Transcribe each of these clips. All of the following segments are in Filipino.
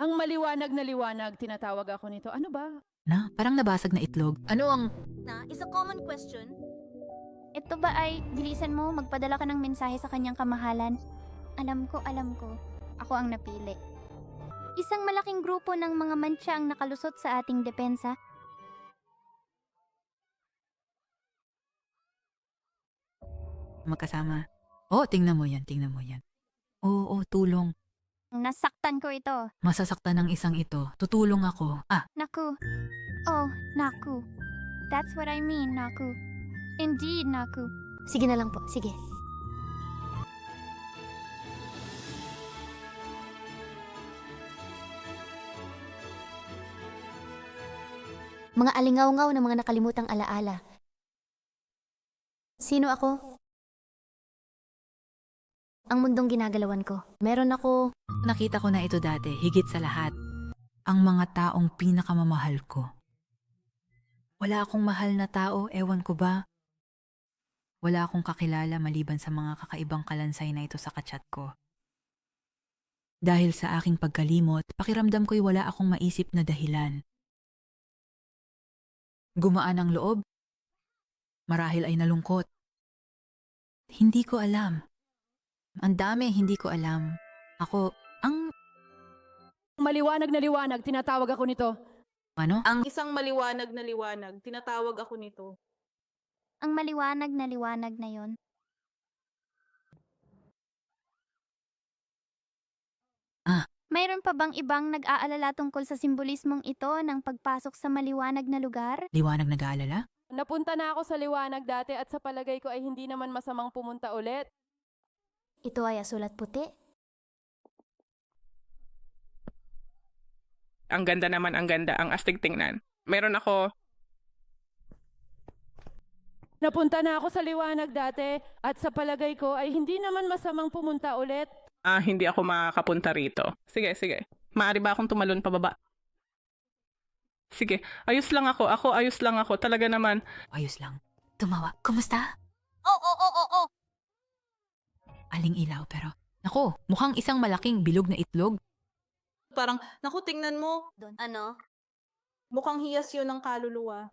Ang maliwanag na liwanag, tinatawag ako nito. Ano ba? Na, parang nabasag na itlog. Ano ang... Na is a common question. Ito ba ay, bilisan mo, magpadala ka ng mensahe sa kanyang kamahalan? Alam ko. Ako ang napili. Isang malaking grupo ng mga mantsa ang nakalusot sa ating depensa. Magkasama. Oh, tingnan mo yan. Oo, tulong. Nasaktan ko ito. Masasaktan ng isang ito. Tutulong ako. Ah, Naku. Oh, naku. That's what I mean, naku. Indeed, naku. Sige na lang po, sige. Mga alingaw-ngaw na mga nakalimutang alaala. Sino ako? Ang mundong ginagalawan ko. Meron ako... nakita ko na ito dati. Higit sa lahat. Ang mga taong pinakamamahal ko. Wala akong mahal na tao, ewan ko ba? Wala akong kakilala maliban sa mga kakaibang kalansay na ito sa kachat ko. Dahil sa aking pagkalimot, pakiramdam ko'y wala akong maisip na dahilan. Gumaan ang loob? Marahil ay nalungkot. Hindi ko alam. Ang dami, hindi ko alam. Ako, ang... Maliwanag na liwanag, tinatawag ako nito. ano? Ang... Isang maliwanag na liwanag, tinatawag ako nito. Ang maliwanag na yon. Ah. Mayroon pa bang ibang nag-aalala tungkol sa simbolismong ito ng pagpasok sa maliwanag na lugar? Liwanag nag-aalala? Napunta na ako sa liwanag dati at sa palagay ko ay hindi naman masamang pumunta ulit. Ito ay asul at puti. Ang ganda naman, ang ganda, ang astig tingnan. Meron ako, Napunta na ako sa liwanag dati at sa palagay ko ay hindi naman masamang pumunta ulit. hindi ako makakapunta rito. Sige. Maaari ba akong tumalon pababa? Sige, ayos lang ako. Ayos lang ako. Talaga naman. Ayos lang. Tumawa. Kumusta? Oh. Aling ilaw pero... Naku, mukhang isang malaking bilog na itlog. Parang, naku, tingnan mo. Ano? Mukhang hiyas yun ng kaluluwa.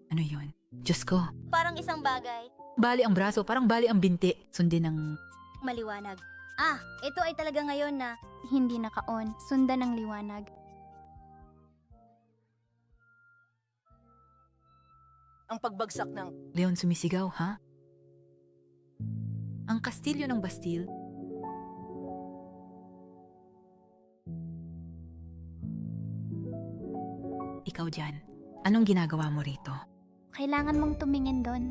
Ano yun? Diyos ko. Parang isang bagay. Bali ang braso, parang bali ang binti. Sundin ng... Maliwanag. Ah, ito ay talaga ngayon na... Hindi naka-on. Sundan ng liwanag. Ang pagbagsak ng Leon sumisigaw, ha? Ang kastilyo ng Bastille. Ikaw dyan. Anong ginagawa mo rito? Kailangan mong tumingin doon.